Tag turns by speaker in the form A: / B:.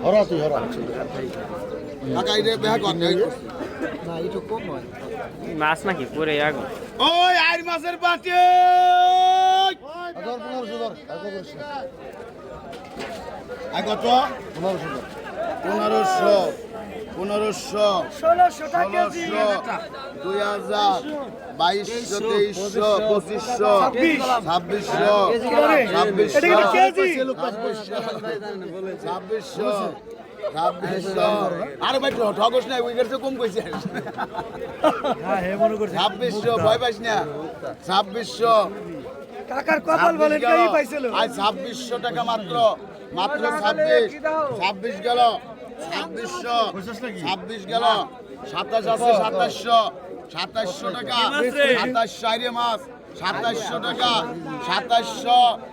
A: হরা তুই হরা
B: কাকা এটা বেহা কর না
A: একটু কম হয়
C: মাছ নাকি পরে আগুন
B: ওই আর মাছের বাটি
A: ধর 1500 ধর এত করিস না
B: আর কত
A: 1500
B: 1500
D: 1600 টাকা কেজি
B: 2000 2200 2300 2500
D: এটা কি কেজি
B: 2600 আরে ভাই ঠগস নাই উইকেট তো কম কইছে
D: হ্যাঁ হে মনে করছে
B: 2600 ভয় পাইস না 2600
D: কাকার কপাল বলেন কেই পাইছিল
B: আজ 2600 টাকা মাত্র 26 গেল 26 গেল 27 আছে 2700 টাকা 2700 আইরে মাছ 2700 টাকা 2700